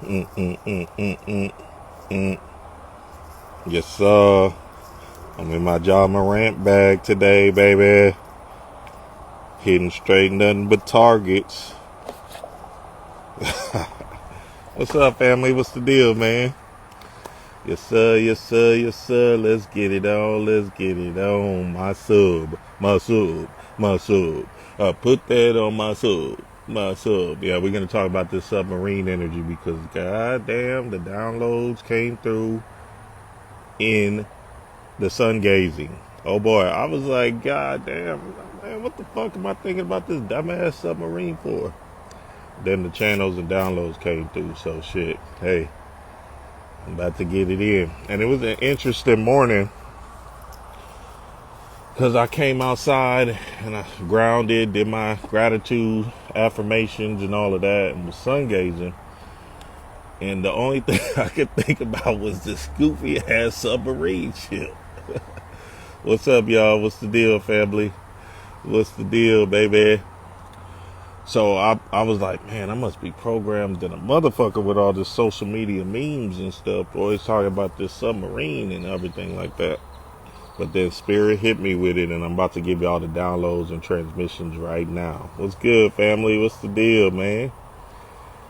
Mm, mm, mm, mm, mm, mm. Yes, sir. I'm in my John Morant bag today, baby. Hitting straight nothing but targets. What's up, family? What's the deal, man? Yes, sir. Yes, sir. Yes, sir. Let's get it on. Let's get it on. My sub. My sub. My sub. I put that on my sub. My sub. Yeah, we're going to talk about this submarine energy because, goddamn, the downloads came through in the sun gazing. Oh boy, I was like, God damn, man, what the fuck am I thinking about this dumbass submarine for? Then the channels and downloads came through, so shit. Hey, I'm about to get it in. And it was an interesting morning because I came outside and I grounded, did my gratitude affirmations and all of that, and was sun gazing. And the only thing I could think about was this goofy ass submarine ship. What's up, y'all? What's the deal, family? What's the deal, baby? So I was like, man, I must be programmed in a motherfucker with all this social media memes and stuff. Always talking about this submarine and everything like that. But then Spirit hit me with it, and I'm about to give y'all the downloads and transmissions right now. What's good, family? What's the deal, man?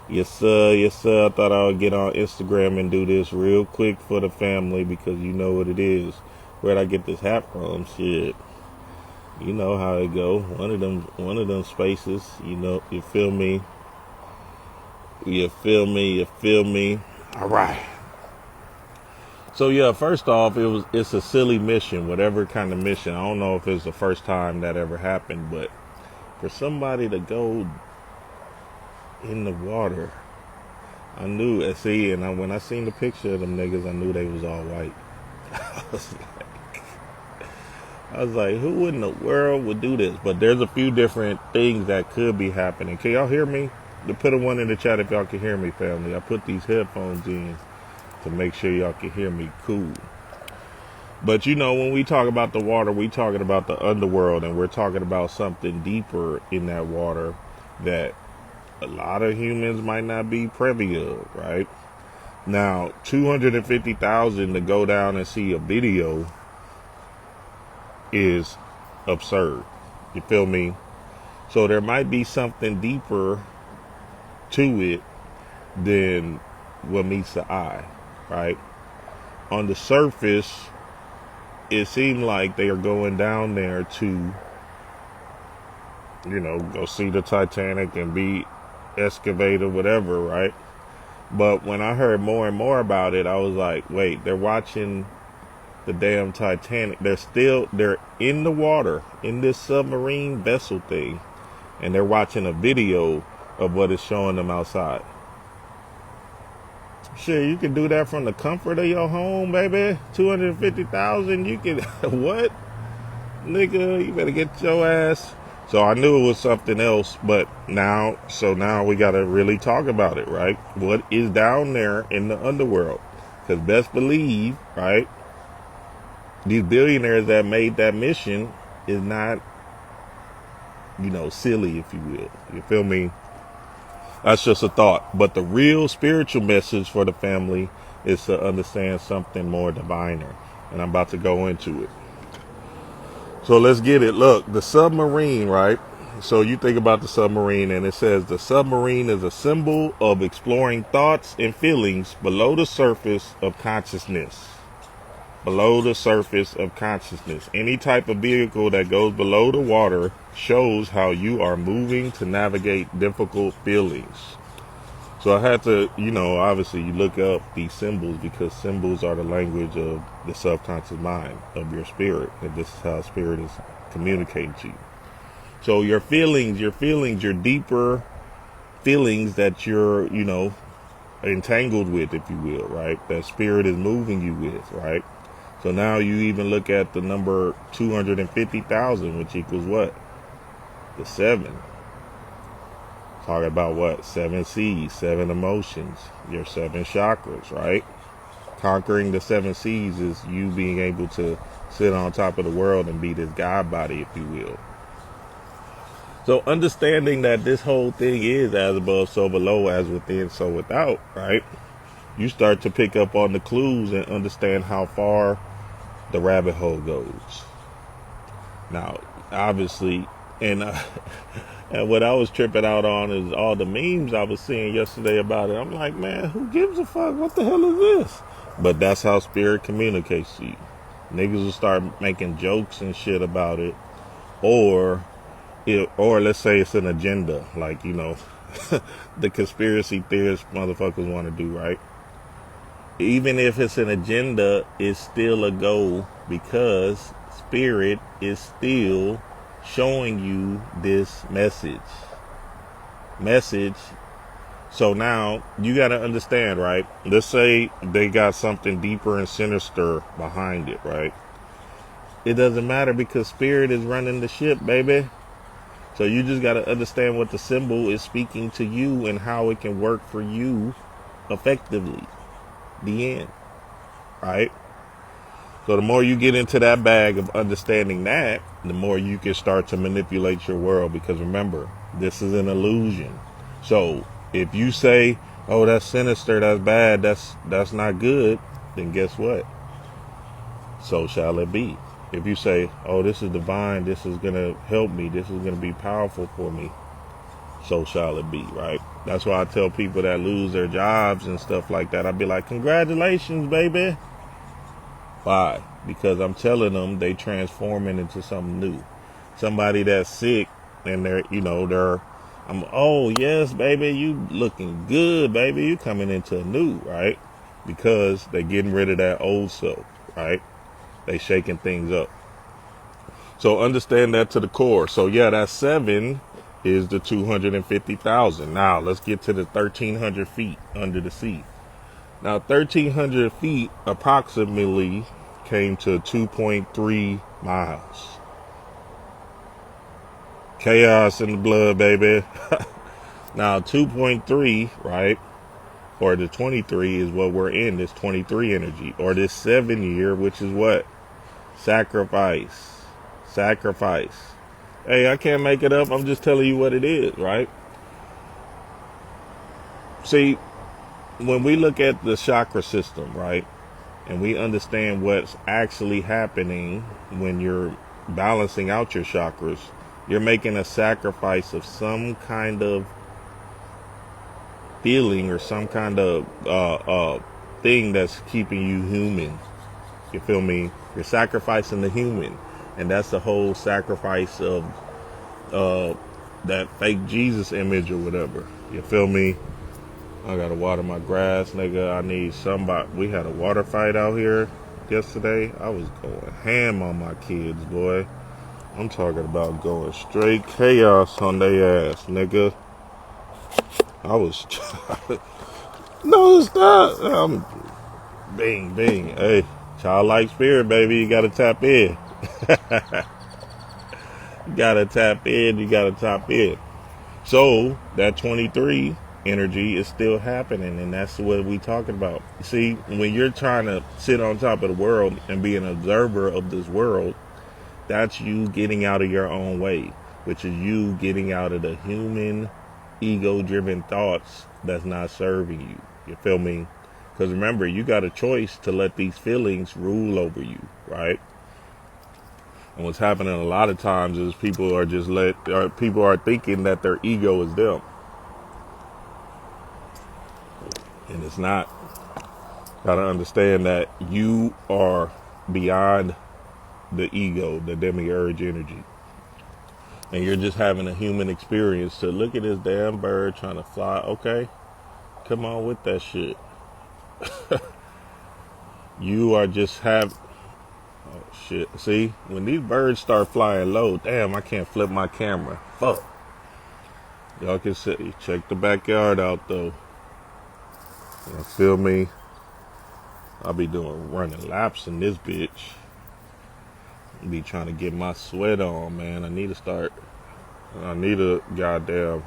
Yes, sir. Yes, sir. I thought I would get on Instagram and do this real quick for the family because you know what it is. Where'd I get this hat from? Shit. You know how it go. One of them spaces. You know, you feel me? You feel me? You feel me? All right. So yeah, first off, it's a silly mission, whatever kind of mission. I don't know if it's the first time that ever happened, but for somebody to go in the water, I knew. And when I seen the picture of them niggas, I knew they was all white. I was like, who in the world would do this? But there's a few different things that could be happening. Can y'all hear me? Put a one in the chat if y'all can hear me, family. I put these headphones in to make sure y'all can hear me cool. But you know, when we talk about the water, we talking about the underworld, and we're talking about something deeper in that water that a lot of humans might not be privy of, right? Now, 250,000 to go down and see a video is absurd. You feel me? So there might be something deeper to it than what meets the eye, right? On the surface, it seemed like they are going down there to, you know, go see the Titanic and be excavated, whatever, right? But when I heard more and more about it, I was like, wait, they're watching the damn Titanic. They're in the water in this submarine vessel thing, and they're watching a video of what is showing them outside. Shit, you can do that from the comfort of your home, baby. 250,000, you can what? Nigga, you better get your ass. So I knew it was something else, but now we gotta really talk about it, right? What is down there in the underworld? Because best believe, right, these billionaires that made that mission is not, you know, silly, if you will. You feel me? That's just a thought. But the real spiritual message for the family is to understand something more diviner. And I'm about to go into it. So let's get it. Look, the submarine, right? So you think about the submarine, and it says the submarine is a symbol of exploring thoughts and feelings below the surface of consciousness. Below the surface of consciousness. Any type of vehicle that goes below the water shows how you are moving to navigate difficult feelings. So I had to, you know, obviously you look up these symbols because symbols are the language of the subconscious mind of your spirit. And this is how spirit is communicating to you. So your feelings, your deeper feelings that you're, you know, entangled with, if you will, right? That spirit is moving you with, right? So now you even look at the number 250,000, which equals what? The 7. Talking about what? 7 C's, 7 emotions, your 7 chakras, right? Conquering the 7 C's is you being able to sit on top of the world and be this God body, if you will. So understanding that this whole thing is as above, so below, as within, so without, right? You start to pick up on the clues and understand how far the rabbit hole goes. Now, obviously, and and what I was tripping out on is all the memes I was seeing yesterday about it. I'm like, man, who gives a fuck? What the hell is this? But that's how spirit communicates to you. Niggas will start making jokes and shit about it, or let's say it's an agenda, like, you know, the conspiracy theorists motherfuckers want to do, right? Even if it's an agenda, it's still a goal, because spirit is still showing you this message. So now you got to understand, right? Let's say they got something deeper and sinister behind it, right? It doesn't matter, because spirit is running the ship, baby. So you just got to understand what the symbol is speaking to you and how it can work for you effectively. The end. Right? So the more you get into that bag of understanding that, the more you can start to manipulate your world. Because remember, this is an illusion. So if you say, oh, that's sinister, that's bad, that's not good, then guess what? So shall it be. If you say, oh, this is divine, this is going to help me, this is going to be powerful for me, so shall it be, right? That's why I tell people that lose their jobs and stuff like that, I'd be like, congratulations, baby. Why? Because I'm telling them they transforming into something new. Somebody that's sick and oh, yes, baby, you looking good, baby. You coming into a new, right? Because they getting rid of that old self, right? They shaking things up. So understand that to the core. So yeah, that 7 is the 250,000. Now let's get to the 1,300 feet under the sea. Now 1,300 feet approximately came to 2.3 miles. Chaos in the blood, baby. Now 2.3, right? Or the 23 is what we're in, this 23 energy. Or this 7 year, which is what? Sacrifice. Hey, I can't make it up. I'm just telling you what it is, right? See, when we look at the chakra system, right, and we understand what's actually happening when you're balancing out your chakras, you're making a sacrifice of some kind of feeling or some kind of thing that's keeping you human. You feel me? You're sacrificing the human. And that's the whole sacrifice of that fake Jesus image or whatever. You feel me? I gotta water my grass, nigga. I need somebody. We had a water fight out here yesterday. I was going ham on my kids, boy. I'm talking about going straight chaos on their ass, nigga. I was... No, it's not. Bing, bing. Hey, childlike spirit, baby. You gotta tap in. You gotta tap in. So that 23 energy is still happening, and that's what we talking about. See, when you're trying to sit on top of the world and be an observer of this world, that's you getting out of your own way, which is you getting out of the human ego-driven thoughts that's not serving you. You feel me? Because remember, you got a choice to let these feelings rule over you, right? And what's happening a lot of times is people are thinking that their ego is them. And it's not. Gotta understand that you are beyond the ego, the demiurge energy. And you're just having a human experience to look at this damn bird trying to fly. Okay, come on with that shit. You are just oh shit. See, when these birds start flying low, damn, I can't flip my camera. Fuck. Y'all can see, check the backyard out though. You feel me? I'll be running laps in this bitch. Be trying to get my sweat on, man. I need to goddamn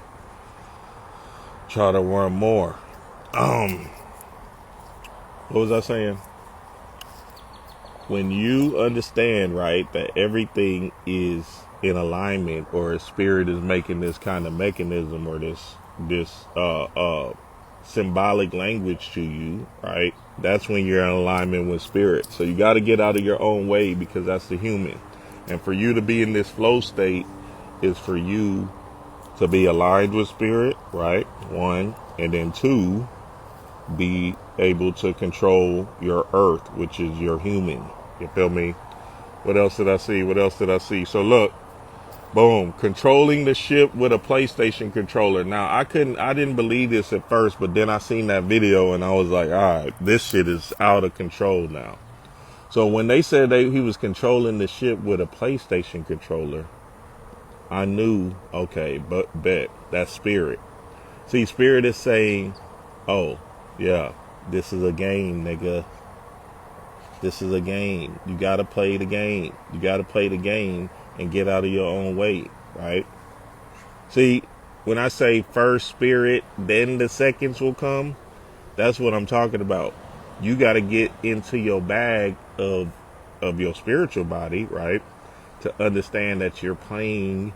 try to run more. What was I saying? when you understand, right, that everything is in alignment, or a spirit is making this kind of mechanism, or this symbolic language to you, right? That's when you're in alignment with spirit. So you got to get out of your own way, because that's the human. And for you to be in this flow state is for you to be aligned with spirit, right? One, and then two, be able to control your earth, which is your human. You feel me? What else did I see? What else did I see? So look, boom, controlling the ship with a PlayStation controller. Now I didn't believe this at first, but then I seen that video and I was like, all right, this shit is out of control now. So when they said he was controlling the ship with a PlayStation controller, I knew, okay, but bet that's spirit. See, spirit is saying, oh, yeah, this is a game, nigga. This is a game. You got to play the game. You got to play the game and get out of your own way, right? See, when I say first spirit, then the seconds will come, that's what I'm talking about. You got to get into your bag of your spiritual body, right? To understand that you're playing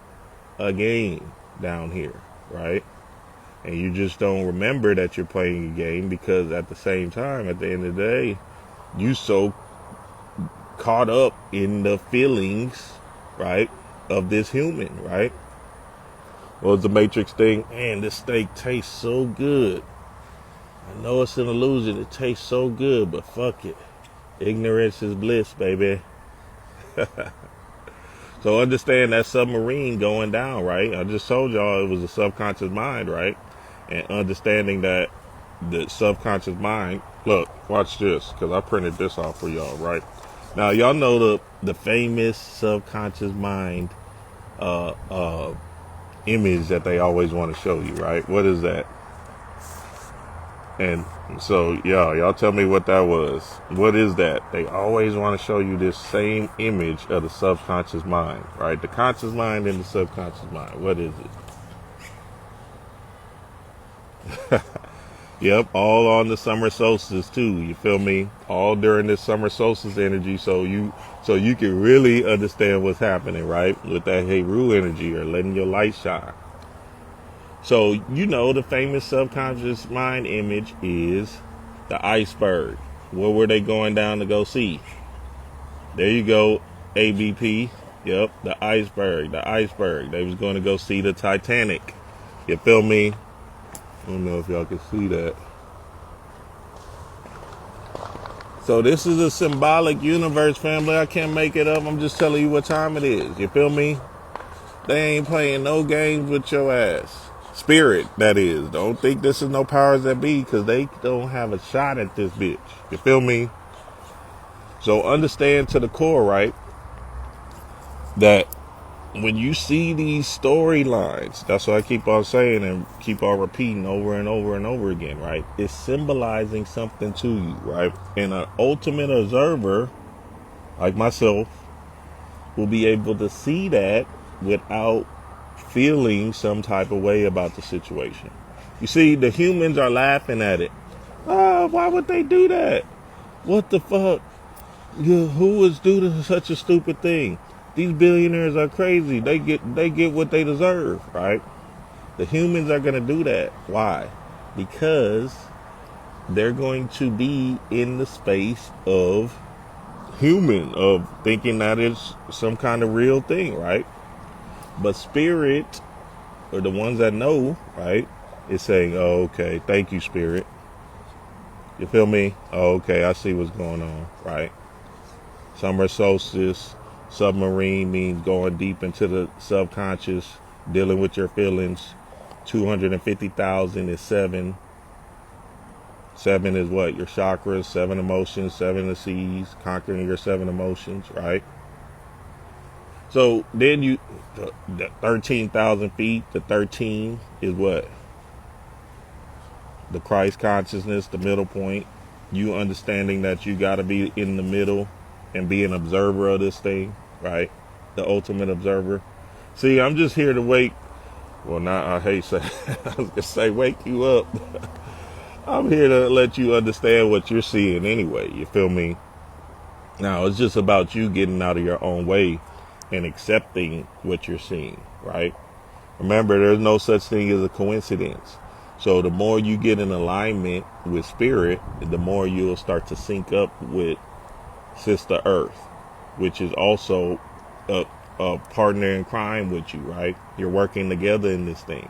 a game down here, right? And you just don't remember that you're playing a game, because at the same time, at the end of the day, you so caught up in the feelings, right, of this human, right? Well, it's the Matrix thing. Man, this steak tastes so good. I know it's an illusion. It tastes so good, but fuck it. Ignorance is bliss, baby. So understand that submarine going down, right? I just told y'all it was a subconscious mind, right? And understanding that the subconscious mind, look, watch this, because I printed this off for y'all, right? Now, y'all know the famous subconscious mind image that they always want to show you, right? What is that? And so, y'all tell me what that was. What is that? They always want to show you this same image of the subconscious mind, right? The conscious mind and the subconscious mind. What is it? Yep, all on the summer solstice too. You feel me? All during this summer solstice energy, so you can really understand what's happening, right? With that Heru energy, or letting your light shine. So you know the famous subconscious mind image is the iceberg. What were they going down to go see? There you go, ABP. Yep, the iceberg. The iceberg. They was going to go see the Titanic. You feel me? I don't know if y'all can see that. So this is a symbolic universe, family. I can't make it up. I'm just telling you what time it is. You feel me? They ain't playing no games with your ass. Spirit, that is. Don't think this is no powers that be, because they don't have a shot at this bitch. You feel me? So understand to the core, right, that when you see these storylines, that's what I keep on saying and keep on repeating over and over and over again, right? It's symbolizing something to you, right? And an ultimate observer, like myself, will be able to see that without feeling some type of way about the situation. You see, the humans are laughing at it. Oh, why would they do that? What the fuck? Who would do such a stupid thing? These billionaires are crazy. They get what they deserve, right? The humans are going to do that. Why? Because they're going to be in the space of human, of thinking that it's some kind of real thing, right? But spirit, or the ones that know, right, is saying, oh, okay, thank you, spirit. You feel me? Oh, okay, I see what's going on, right? Summer solstice. Submarine means going deep into the subconscious, dealing with your feelings. 250,000 is 7. 7 is what? Your chakras, 7 emotions, 7 the seas, conquering your 7 emotions, right? So then the 13,000 feet, the 13 is what? The Christ consciousness, the middle point. You understanding that you got to be in the middle and be an observer of this thing, right? The ultimate observer. See, I'm just here to wake. Well, not I hate say. I was gonna say wake you up. I'm here to let you understand what you're seeing anyway. You feel me? Now it's just about you getting out of your own way and accepting what you're seeing, right? Remember, there's no such thing as a coincidence. So the more you get in alignment with spirit, the more you'll start to sync up with Sister Earth, which is also a partner in crime with you, right? You're working together in this thing.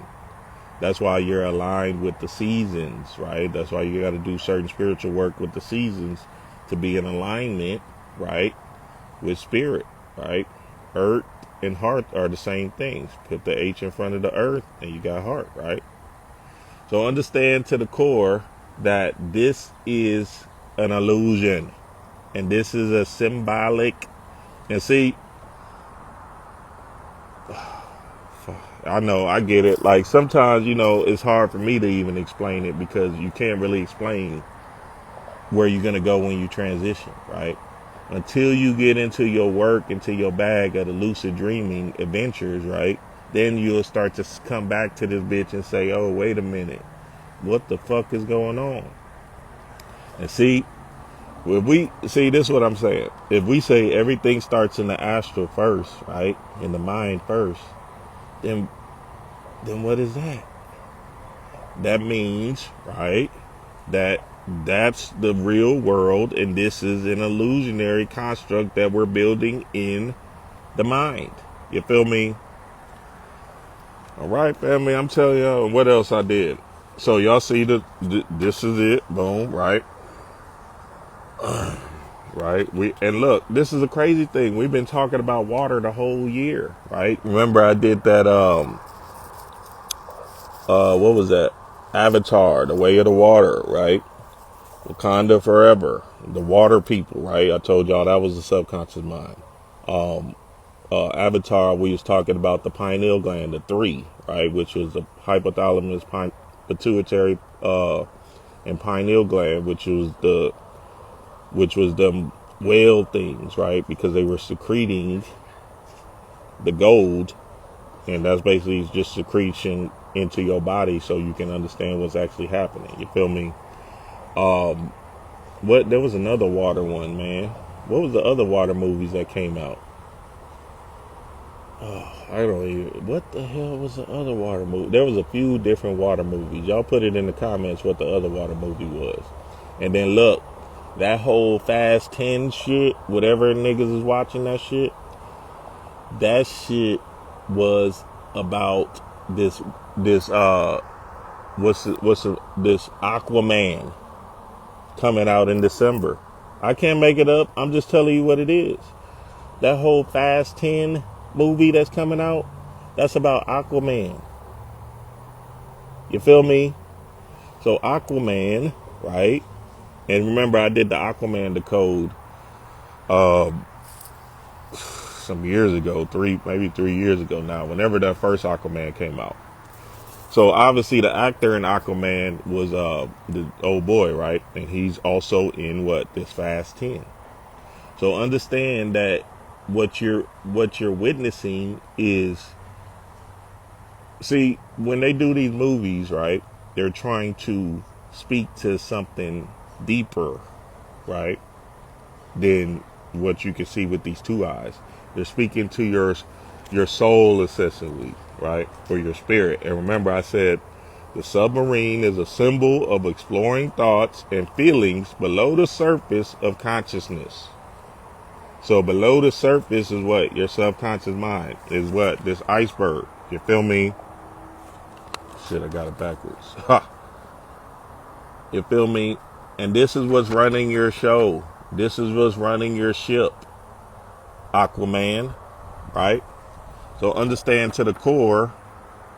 That's why you're aligned with the seasons, right? That's why you got to do certain spiritual work with the seasons to be in alignment, right, with spirit, right? Earth and heart are the same things. Put the H in front of the earth and you got heart, right? So understand to the core that this is an illusion and this is a symbolic. And see, I know, I get it. Like sometimes, it's hard for me to even explain it because you can't really explain where you're going to go when you transition, right? Until you get into your work, into your bag of the lucid dreaming adventures, right? Then you'll start to come back to this bitch and say, oh, wait a minute. What the fuck is going on? And see, this is what I'm saying. If we say everything starts in the astral first, right? In the mind first, then what is that? That means, right, that's the real world, and this is an illusionary construct that we're building in the mind. You feel me? All right, family, I'm telling y'all what else I did. So y'all see this is it. Boom, right? Right? And look, this is a crazy thing. We've been talking about water the whole year, right? Remember I did that what was that? Avatar, The Way of the Water, right? Wakanda Forever, the water people, right? I told y'all that was the subconscious mind. Avatar, we was talking about the pineal gland, the three, right? Which was the hypothalamus, pituitary, and pineal gland, which was them whale things, right? Because they were secreting the gold, and that's basically just secretion into your body so you can understand what's actually happening. You feel me? There was another water one, man. What was the other water movies that came out? Oh, I don't even. What the hell was the other water movie? There was a few different water movies. Y'all put it in the comments what the other water movie was. And then look, that whole Fast 10 shit, whatever niggas is watching that shit was about this Aquaman coming out in December. I can't make it up. I'm just telling you what it is. That whole Fast 10 movie that's coming out, that's about Aquaman. You feel me? So Aquaman, right? And remember, I did the Aquaman Decode some years ago, maybe 3 years ago now, whenever that first Aquaman came out. So obviously the actor in Aquaman was the old boy, right? And he's also in this Fast 10. So understand that what you're witnessing is, see, when they do these movies, right, they're trying to speak to something deeper, right, than what you can see with these two eyes. They're speaking to your soul, essentially, right, for your spirit. And remember, I said the submarine is a symbol of exploring thoughts and feelings below the surface of consciousness. So below the surface is what? Your subconscious mind is what? This iceberg. You feel me? Shit, I got it backwards. Ha! You feel me? And this is what's running your show. This is what's running your ship, Aquaman, right? So understand to the core,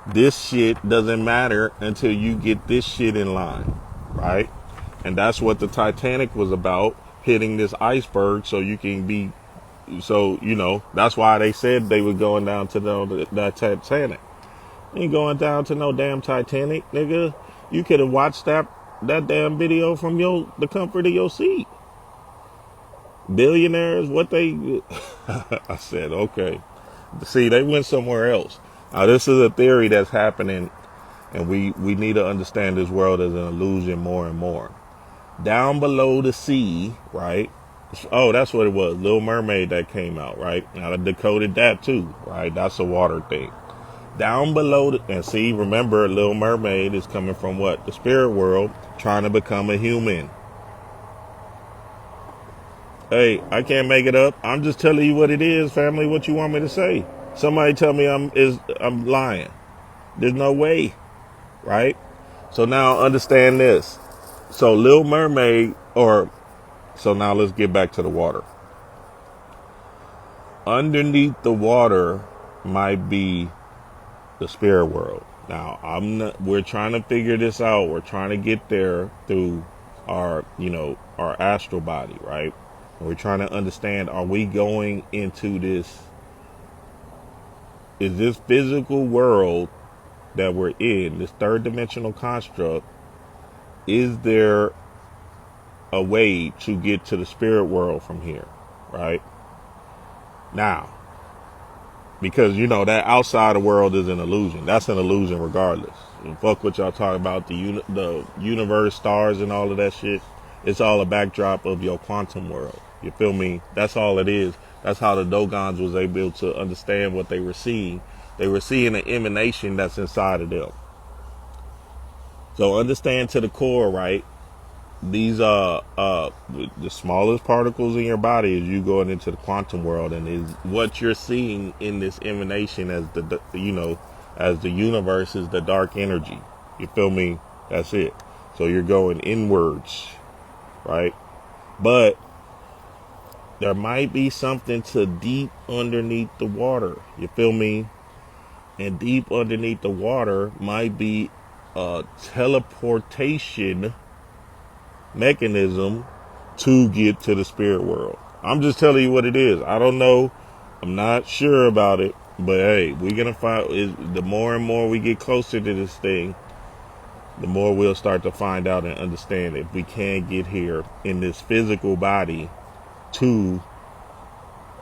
this shit doesn't matter until you get this shit in line, right? And that's what the Titanic was about, hitting this iceberg so you can be, that's why they said they were going down to the Titanic. You ain't going down to no damn Titanic, nigga. You could have watched that damn video from the comfort of your seat. Billionaires, I said, okay. See, they went somewhere else. Now, this is a theory that's happening, and we need to understand this world as an illusion more and more. Down below the sea, right, Oh, that's what it was. Little Mermaid that came out, right? Now I decoded that too, right? That's a water thing. Down below, and see, remember, Little Mermaid is coming from what? The spirit world, trying to become a human. Hey, I can't make it up. I'm just telling you what it is, family. What you want me to say? Somebody tell me I'm lying. There's no way, right? So now understand this. So Little Mermaid, so now let's get back to the water. Underneath the water might be the spirit world. Now we're trying to figure this out. We're trying to get there through our astral body, right? And we're trying to understand, are we going into is this physical world that we're in, this third dimensional construct, is there a way to get to the spirit world from here, right? Now, because that outside world is an illusion. That's an illusion regardless. And fuck what y'all talking about, the universe, stars, and all of that shit. It's all a backdrop of your quantum world. You feel me? That's all it is. That's how the Dogons was able to understand what they were seeing. They were seeing an emanation that's inside of them. So understand to the core, right? These are the smallest particles in your body as you going into the quantum world, and is what you're seeing in this emanation as as the universe is the dark energy. You feel me? That's it. So you're going inwards, right? But there might be something to deep underneath the water. You feel me? And deep underneath the water might be a teleportation mechanism to get to the spirit world. I'm just telling you what it is. I don't know. I'm not sure about it. But hey, we're going to find, the more and more we get closer to this thing, the more we'll start to find out and understand if we can get here in this physical body to,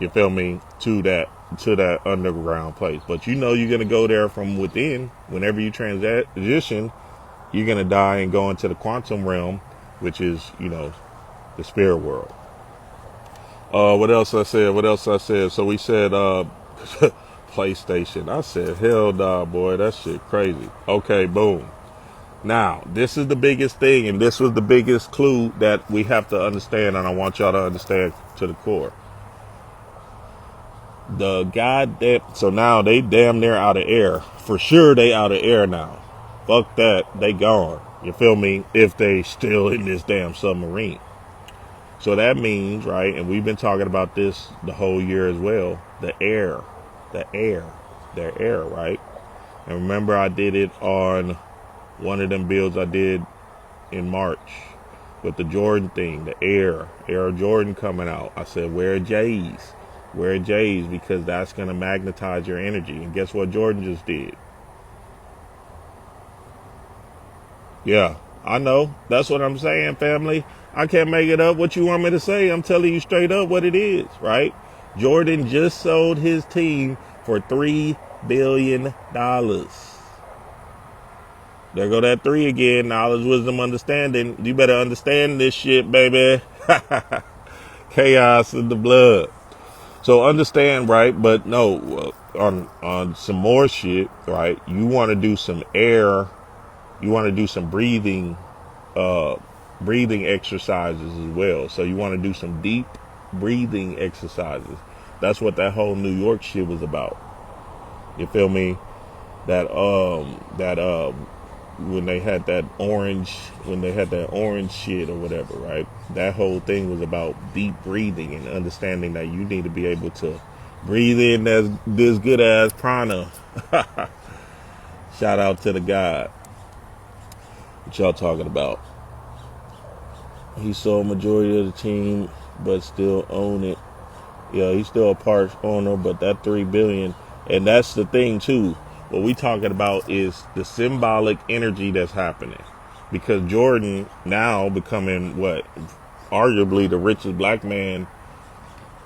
you feel me, to that underground place. But you're going to go there from within. Whenever you transition, you're going to die and go into the quantum realm, which is, the spirit world. What else I said? So we said, PlayStation. I said, hell nah, boy, that shit crazy. Okay, boom. Now, this is the biggest thing, and this was the biggest clue that we have to understand, and I want y'all to understand to the core. So now they damn near out of air. For sure they out of air now. Fuck that, they gone. You feel me? If they still in this damn submarine. So that means, right, and we've been talking about this the whole year as well, their air, right? And remember I did it on one of them builds I did in March with the Jordan thing, the Air Jordan coming out. I said, wear J's, because that's going to magnetize your energy. And guess what Jordan just did? Yeah, I know. That's what I'm saying, family. I can't make it up. What you want me to say? I'm telling you straight up what it is, right? Jordan just sold his team for $3 billion. There go that 3 again. Knowledge, wisdom, understanding. You better understand this shit, baby. Chaos in the blood. So understand, right? But no, on some more shit, right? You want to do some air. You want to do some breathing exercises as well. So you want to do some deep breathing exercises. That's what that whole New York shit was about. You feel me? When they had that orange shit or whatever, right? That whole thing was about deep breathing and understanding that you need to be able to breathe in this good ass prana. Shout out to the God. What y'all talking about? He sold majority of the team, but still own it. Yeah, he's still a part owner, but that $3 billion, and that's the thing too. What we talking about is the symbolic energy that's happening, because Jordan now becoming arguably the richest black man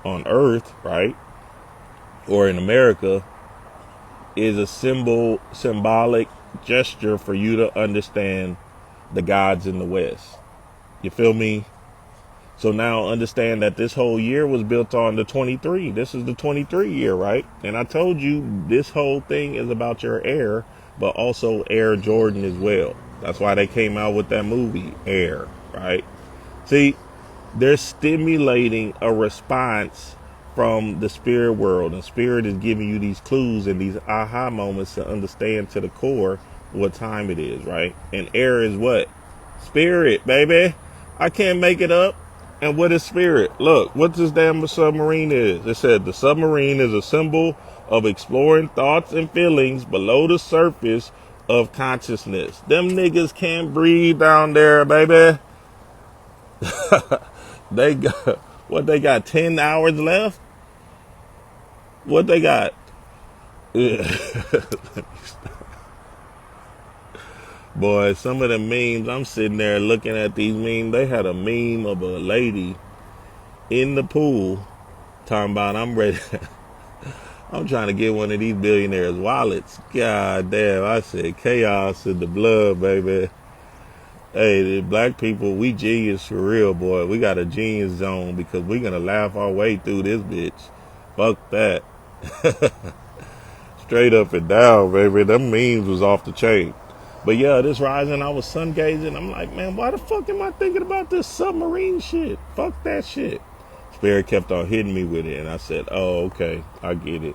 on earth, right? Or in America, is a symbolic gesture for you to understand the gods in the West. You feel me? So now understand that this whole year was built on the 23. This is the 23 year, right? And I told you this whole thing is about your Air, but also Air Jordan as well. That's why they came out with that movie, Air, right? See, they're stimulating a response from the spirit world, and spirit is giving you these clues and these aha moments to understand to the core what time it is, right? And air is what? Spirit, baby. I can't make it up. And what is spirit? Look, what this damn submarine is. It said the submarine is a symbol of exploring thoughts and feelings below the surface of consciousness. Them niggas can't breathe down there, baby. They got, what they got, 10 hours left? What they got? Boy, some of the memes, I'm sitting there looking at these memes. They had a meme of a lady in the pool talking about, I'm ready. I'm trying to get one of these billionaires' wallets. God damn, I said chaos in the blood, baby. Hey, the black people, we genius for real, boy. We got a genius zone because we're going to laugh our way through this bitch. Fuck that. Straight up and down, baby. Them memes was off the chain. But yeah, this rising, I was sun gazing. I'm like, man, why the fuck am I thinking about this submarine shit? Fuck that shit. Spirit kept on hitting me with it. And I said, oh, okay, I get it.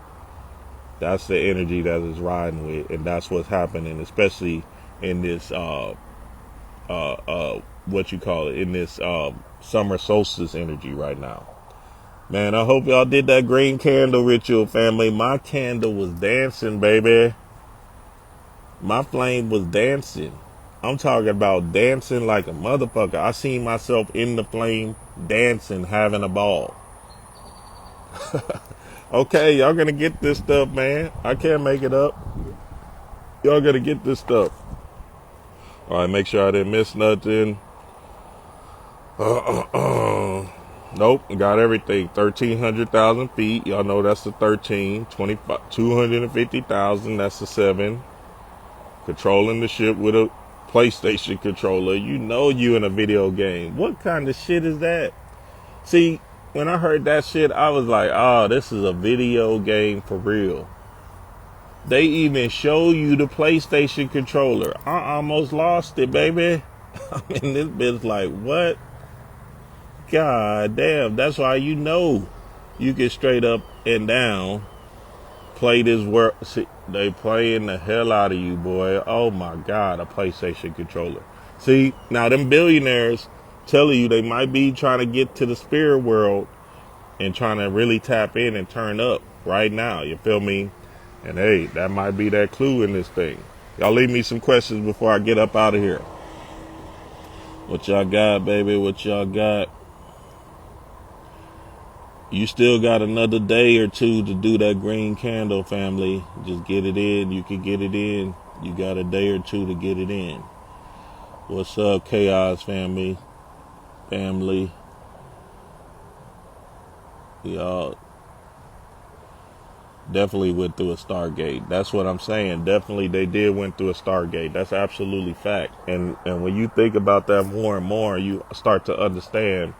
That's the energy that is riding with. And that's what's happening, especially in this, what you call it, in this summer solstice energy right now. Man, I hope y'all did that green candle ritual, family. My candle was dancing, baby. My flame was dancing. I'm talking about dancing like a motherfucker. I seen myself in the flame dancing, having a ball. Okay, y'all gonna get this stuff, man. I can't make it up. Y'all gonna get this stuff. All right, make sure I didn't miss nothing. Nope, got everything. 1,300,000 feet. Y'all know that's the 13. 250,000. That's the 7. Controlling the ship with a PlayStation controller. You know you in a video game. What kind of shit is that? See, when I heard that shit, I was like, oh, this is a video game for real. They even show you the PlayStation controller. I almost lost it, baby. I mean, this bitch like, what? God damn. That's why you know you can straight up and down play this world. See, they playing the hell out of you, boy. Oh my God, a PlayStation controller. See, now them billionaires telling you they might be trying to get to the spirit world and trying to really tap in and turn up right now. You feel me? And hey, that might be that clue in this thing. Y'all leave me some questions before I get up out of here. What y'all got, baby? What y'all got? You still got another day or two to do that green candle, family. Just get it in. You can get it in. You got a day or two to get it in. What's up, Chaos family? Y'all definitely went through a Stargate. That's what I'm saying. Definitely they did went through a Stargate. That's absolutely fact. And when you think about that more and more, you start to understand,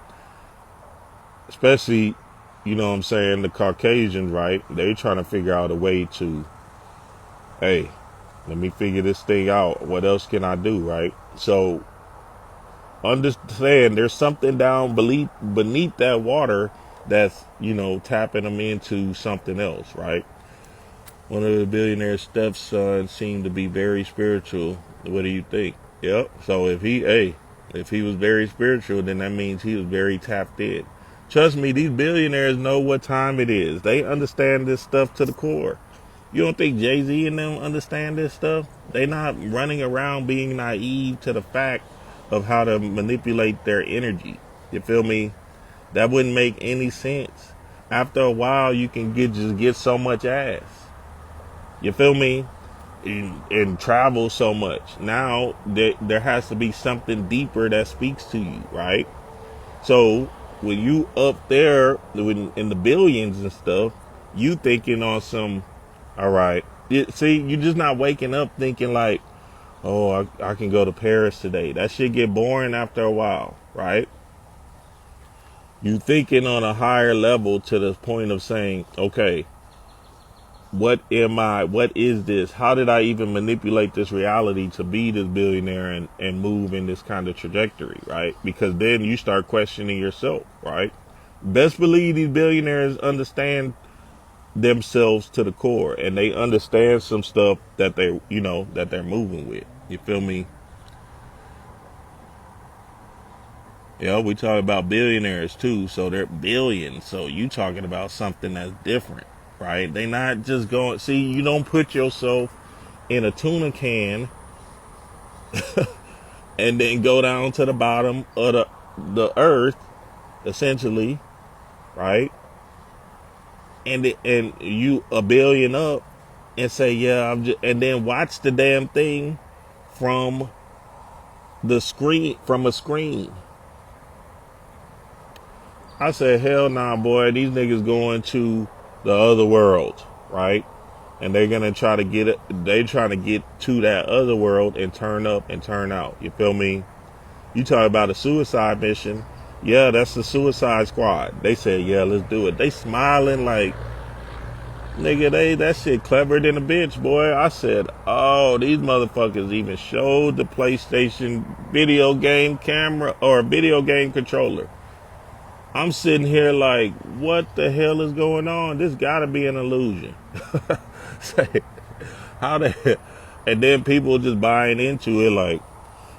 especially, you know what I'm saying, the Caucasians, right? They trying to figure out a way to, hey, let me figure this thing out. What else can I do, right? So understand there's something down beneath that water that's, you know, tapping them into something else, right? One of the billionaire Steph's sons seemed to be very spiritual. What do you think? Yep. So if he was very spiritual, then that means he was very tapped in. Trust me, these billionaires know what time it is. They understand this stuff to the core. You don't think Jay-Z and them understand this stuff? They not running around being naive to the fact of how to manipulate their energy. You feel me? That wouldn't make any sense. After a while, you can just get so much ass. You feel me? And travel so much. Now, there has to be something deeper that speaks to you, right? So when you up there in the billions and stuff, you thinking on some, all right. See, you're just not waking up thinking like, oh, I can go to Paris today. That shit get boring after a while, right? You thinking on a higher level to the point of saying, okay, what am I? What is this? How did I even manipulate this reality to be this billionaire and move in this kind of trajectory, right? Because then you start questioning yourself, right? Best believe these billionaires understand themselves to the core, and they understand some stuff that they, that they're moving with. You feel me? Yeah, we talk about billionaires too, so they're billions. So you talking about something that's different, right? They not just going. See, you don't put yourself in a tuna can and then go down to the bottom of the earth, essentially, right? And you a billion up and say, yeah, and then watch the damn thing from the screen, from a screen. I said, hell nah, boy. These niggas going to the other world, right? And they're gonna try to get it. They trying to get to that other world and turn up and turn out. You feel me? You talk about a suicide mission. Yeah, that's the Suicide Squad. They said, yeah, let's do it. They smiling like, nigga, that shit clever than a bitch, boy. I said, oh, these motherfuckers even showed the PlayStation video game camera or video game controller. I'm sitting here like, what the hell is going on? This gotta be an illusion. Say, how the, and then people just buying into it like,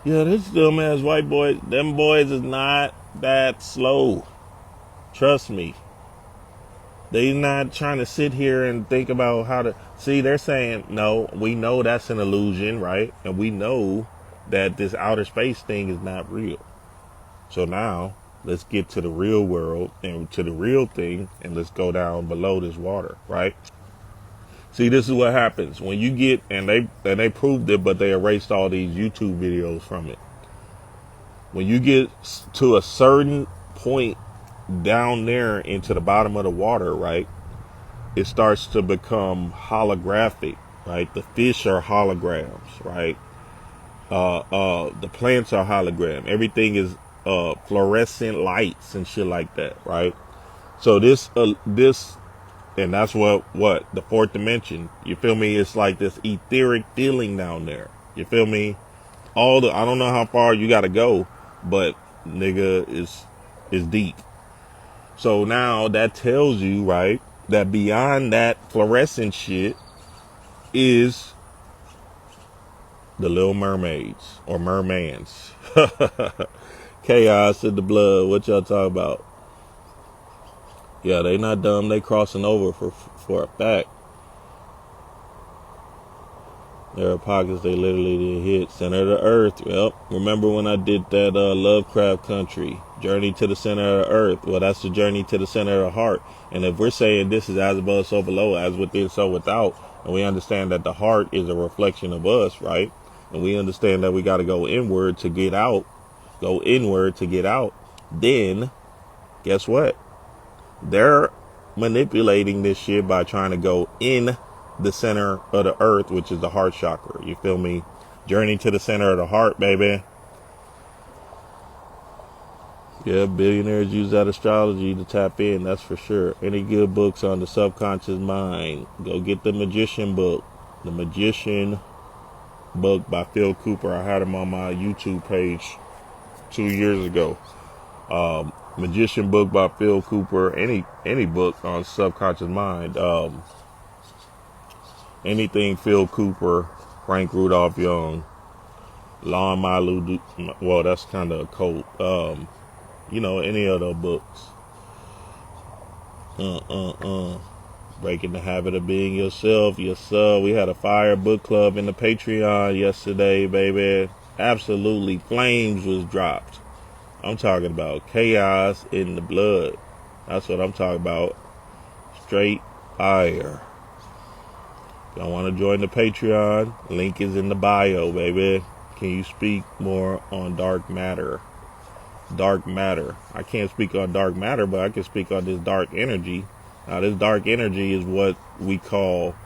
yeah, this dumbass white boys, them boys is not that slow. Trust me. They not trying to sit here and think about how to, see, they're saying, no, we know that's an illusion, right? And we know that this outer space thing is not real. So now, let's get to the real world and to the real thing, and let's go down below this water, right? See, this is what happens when you get, and they proved it, but they erased all these YouTube videos from it. When you get to a certain point down there into the bottom of the water, right, it starts to become holographic, right? The fish are holograms, right? The plants are hologram. Everything is fluorescent lights and shit like that, right? So this, and that's what the fourth dimension. You feel me? It's like this etheric feeling down there. You feel me? I don't know how far you got to go, but nigga is deep. So now that tells you, right, that beyond that fluorescent shit is the Little Mermaids or mermans. Chaos in the blood. What y'all talking about? Yeah, they not dumb. They crossing over for a fact. There are pockets they literally did hit. Center of the earth. Well, remember when I did that Lovecraft Country? Journey to the center of the earth. Well, that's the journey to the center of the heart. And if we're saying this is as above, so below, as within, so without, and we understand that the heart is a reflection of us, right? And we understand that we got to go inward to get out. Go inward to get out. Then, guess what? They're manipulating this shit by trying to go in the center of the earth, which is the heart chakra. You feel me? Journey to the center of the heart, baby. Yeah, billionaires use that astrology to tap in, that's for sure. Any good books on the subconscious mind? Go get the Magician book. The Magician book by Phil Cooper. I had him on my YouTube page 2 years ago. Magician book by Phil Cooper. Any book on subconscious mind. Anything Phil Cooper, Frank Rudolph Young, Lon Malu. Well, that's kind of a cult. Any of those books. Breaking the habit of being yourself. Yes, sir. We had a fire book club in the Patreon yesterday, baby. Absolutely, flames was dropped. I'm talking about chaos in the blood. That's what I'm talking about. Straight fire. If y'all want to join the Patreon, link is in the bio, baby. Can you speak more on dark matter? Dark matter. I can't speak on dark matter, but I can speak on this dark energy. Now, this dark energy is what we call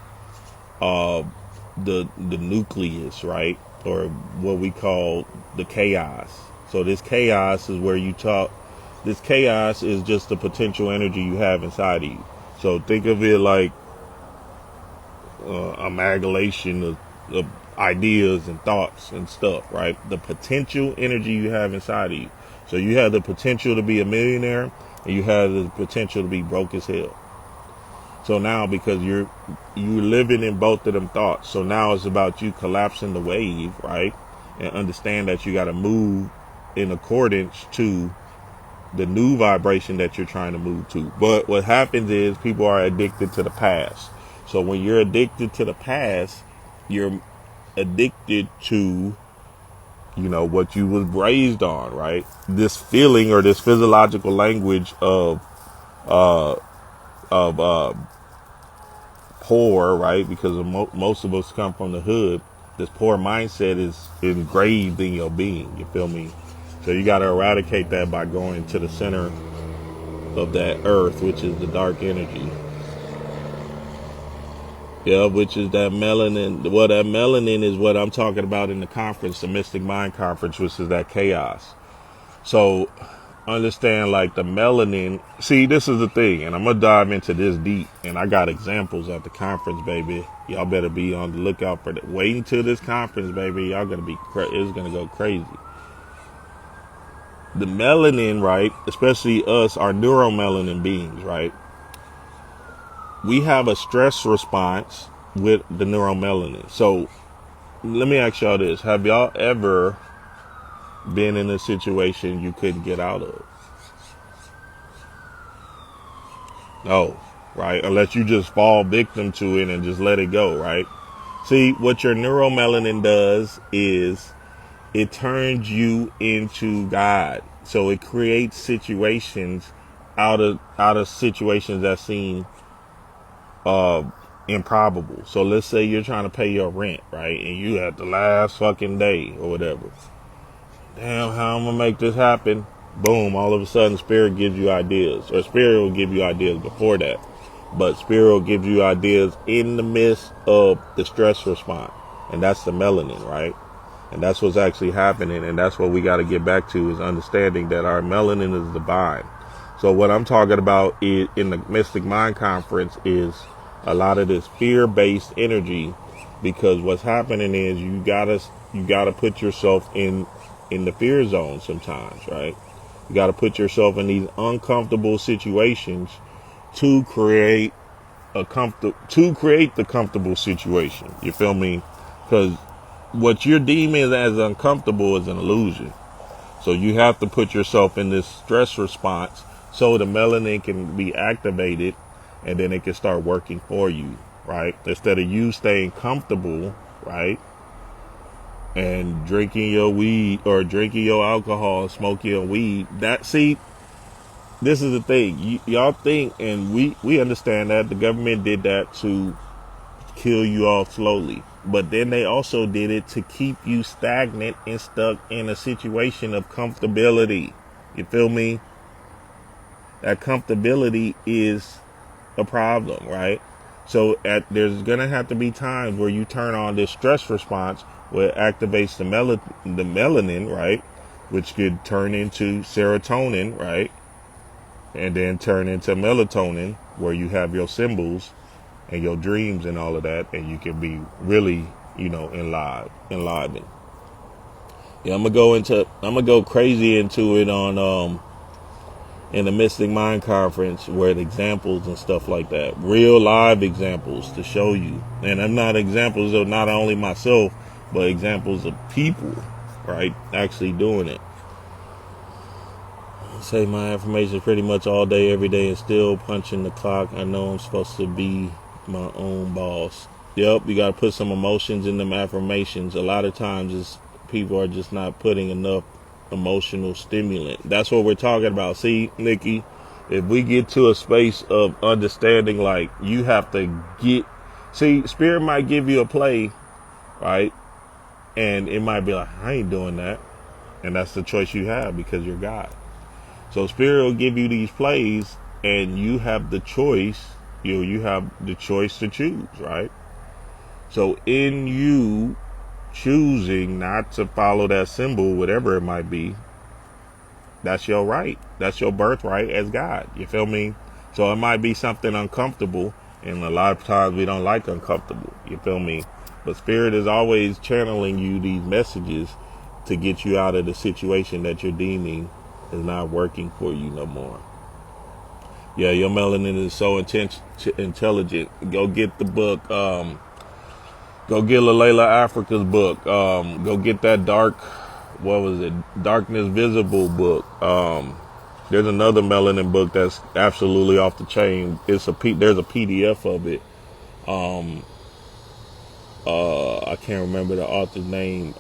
the nucleus, right? Or what we call the chaos. So this chaos is where you talk. This chaos is just the potential energy you have inside of you. So think of it like amalgamation of ideas and thoughts and stuff, right? The potential energy you have inside of you. So you have the potential to be a millionaire, and you have the potential to be broke as hell. So now, because you're living in both of them thoughts, so now it's about you collapsing the wave, right? And understand that you got to move in accordance to the new vibration that you're trying to move to. But what happens is people are addicted to the past. So when you're addicted to the past, you're addicted to, what you was raised on, right? This feeling or this physiological language of poor, right? Because most of us come from the hood. This poor mindset is engraved in your being. You feel me? So you got to eradicate that by going to the center of that earth, which is the dark energy. Yeah, which is that melanin. Well, that melanin is what I'm talking about in the conference, the Mystic Mind Conference, which is that chaos. So understand, like, the melanin. See, this is the thing, and I'm going to dive into this deep, and I got examples at the conference, baby. Y'all better be on the lookout for that. Wait until this conference, baby. Y'all going to be, it's going to go crazy. The melanin, right, especially us, our neuromelanin beings, right, we have a stress response with the neuromelanin. So let me ask y'all this. Have y'all ever been in a situation you couldn't get out of? No, right? Unless you just fall victim to it and just let it go, right? See, what your neuromelanin does is it turns you into God. So it creates situations out of situations that seem improbable. So let's say you're trying to pay your rent, right? And you at the last fucking day or whatever. Damn, how I'm gonna make this happen? Boom, all of a sudden Spirit gives you ideas. Or Spirit will give you ideas before that. But Spirit will give you ideas in the midst of the stress response. And that's the melanin, right? And that's what's actually happening. And that's what we got to get back to, is understanding that our melanin is divine. So what I'm talking about is, in the Mystic Mind Conference, is a lot of this fear-based energy, because what's happening is you gotta put yourself in the fear zone sometimes, right? You gotta put yourself in these uncomfortable situations to create the comfortable situation. You feel me? Because what you're deeming as uncomfortable is an illusion. So you have to put yourself in this stress response so the melanin can be activated, and then it can start working for you, right? Instead of you staying comfortable, right, and drinking your weed or drinking your alcohol, smoking your weed. This is the thing. Y'all think, and we understand that the government did that to kill you off slowly. But then they also did it to keep you stagnant and stuck in a situation of comfortability. You feel me? That comfortability is a problem, right? So there's going to have to be times where you turn on this stress response where it activates the melanin, right? Which could turn into serotonin, right? And then turn into melatonin, where you have your symbols and your dreams and all of that, and you can be really, enlivened. Yeah, I'm gonna go crazy into it on in the Mystic Mind Conference, where the examples and stuff like that, real live examples to show you. And I'm not examples of not only myself, but examples of people, right, actually doing it. Say my affirmations pretty much all day, every day, and still punching the clock. I know I'm supposed to be my own boss. Yep, you gotta put some emotions in them affirmations. A lot of times people are just not putting enough emotional stimulant. That's what we're talking about. See, Nikki, if we get to a space of understanding, like, you have to Spirit might give you a play, right? And it might be like, I ain't doing that. And that's the choice you have, because you're God. So Spirit will give you these plays, and you have the choice. You have the choice to choose, right? So in you choosing not to follow that symbol, whatever it might be, That's your right. That's your birthright as God. You feel me? So it might be something uncomfortable, and a lot of times we don't like uncomfortable. You feel me? But Spirit is always channeling you these messages to get you out of the situation that you're deeming is not working for you no more. Yeah, your melanin is so intelligent. Go get the book. Go get Layla Africa's book. Go get that Darkness Visible book. There's another melanin book that's absolutely off the chain. There's a PDF of it. I can't remember the author's name.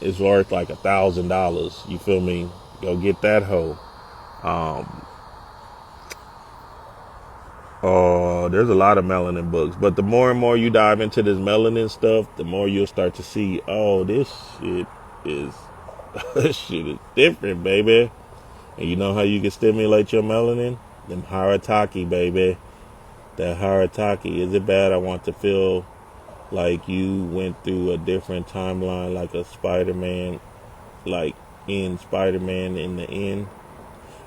It's worth like $1,000. You feel me? Go get that hoe. There's a lot of melanin books, but the more and more you dive into this melanin stuff, the more you'll start to see, oh, this shit is this shit is different, baby. And you know how you can stimulate your melanin? Them Harataki, baby. That Harataki. Is it bad? I want to feel like you went through a different timeline, like a Spider-Man, like in Spider-Man in the end.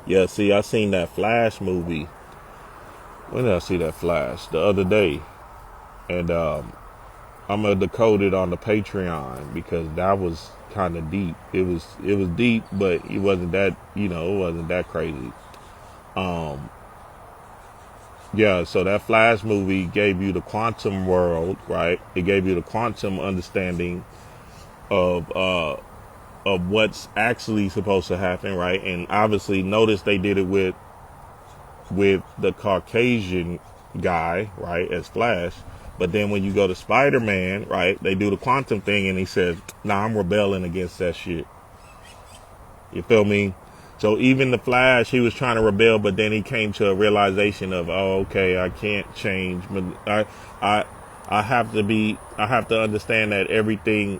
Yeah, see, I seen that Flash movie. When did I see that Flash? The other day. And I'm gonna decode it on the Patreon because that was kind of deep. It was deep, but it wasn't that, it wasn't that crazy. Yeah, so that Flash movie gave you the quantum world, right? It gave you the quantum understanding of what's actually supposed to happen, right? And obviously, notice they did it with the Caucasian guy, right, as Flash. But then when you go to Spider-Man, right, they do the quantum thing and he says, nah, I'm rebelling against that shit. You feel me? So even the Flash, he was trying to rebel, but then he came to a realization of, oh, okay, I can't change. I have to understand that everything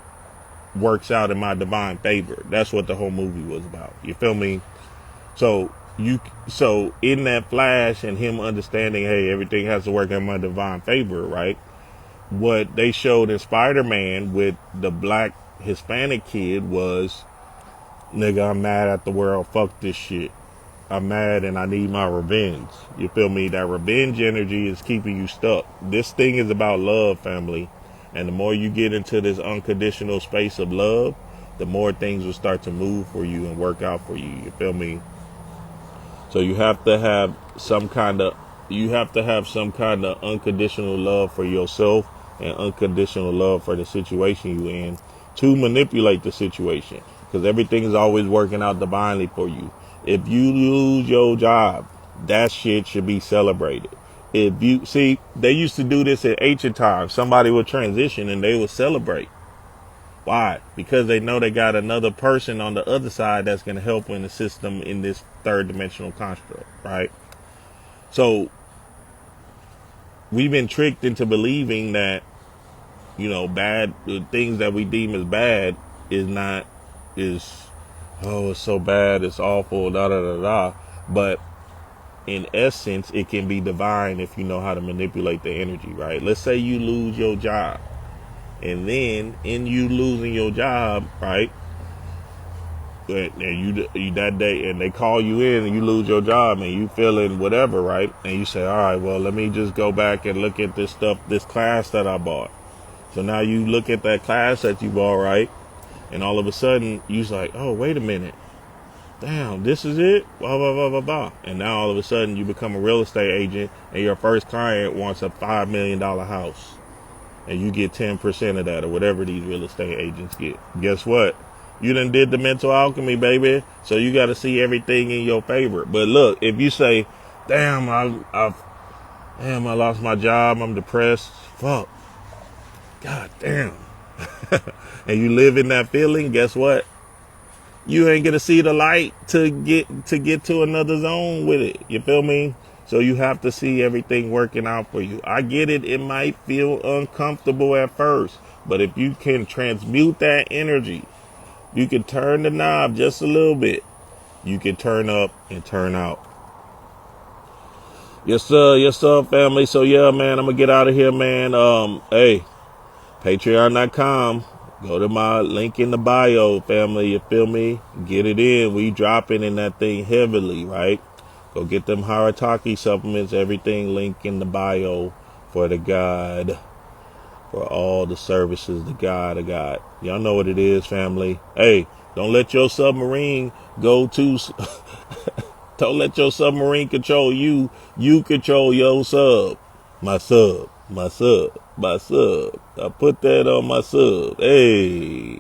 works out in my divine favor. That's what the whole movie was about. You feel me? So in that Flash and him understanding, hey, everything has to work in my divine favor, right? What they showed in Spider-Man with the black Hispanic kid was, nigga, I'm mad at the world. Fuck this shit. I'm mad and I need my revenge. You feel me? That revenge energy is keeping you stuck. This thing is about love, family. And the more you get into this unconditional space of love, the more things will start to move for you and work out for you. You feel me? So you have to have some kind of unconditional love for yourself and unconditional love for the situation you're in to manipulate the situation, because everything is always working out divinely for you. If you lose your job, that shit should be celebrated. If you see, they used to do this in ancient times. Somebody would transition and they would celebrate. Why? Because they know they got another person on the other side that's going to help in the system in this third dimensional construct, right? So we've been tricked into believing that, bad things that we deem as bad it's so bad, it's awful, da da da da. But in essence, it can be divine if you know how to manipulate the energy, right? Let's say you lose your job. And then in you losing your job, right? And you that day, and they call you in and you lose your job and you feeling whatever, right? And you say, all right, well, let me just go back and look at this stuff, this class that I bought. So now you look at that class that you bought, right? And all of a sudden you're like, oh, wait a minute. Damn, this is it? Blah, blah, blah, blah, blah. And now all of a sudden you become a real estate agent and your first client wants a $5 million house. And you get 10% of that or whatever these real estate agents get. Guess what? You done did the mental alchemy, baby. So you got to see everything in your favor. But look, if you say, damn, I lost my job. I'm depressed. Fuck. God damn. And you live in that feeling, guess what? You ain't going to see the light to get to another zone with it. You feel me? So you have to see everything working out for you. I get it. It might feel uncomfortable at first, but if you can transmute that energy, you can turn the knob just a little bit. You can turn up and turn out. Yes, sir, family. So yeah, man, I'm gonna get out of here, man. Hey, patreon.com. Go to my link in the bio, family. You feel me? Get it in. We dropping in that thing heavily, right? Go get them Harataki supplements. Everything link in the bio for the God. For all the services, the God of God. Y'all know what it is, family. Hey, don't let your submarine go to... Don't let your submarine control you. You control your sub. My sub. My sub. My sub. I put that on my sub. Hey.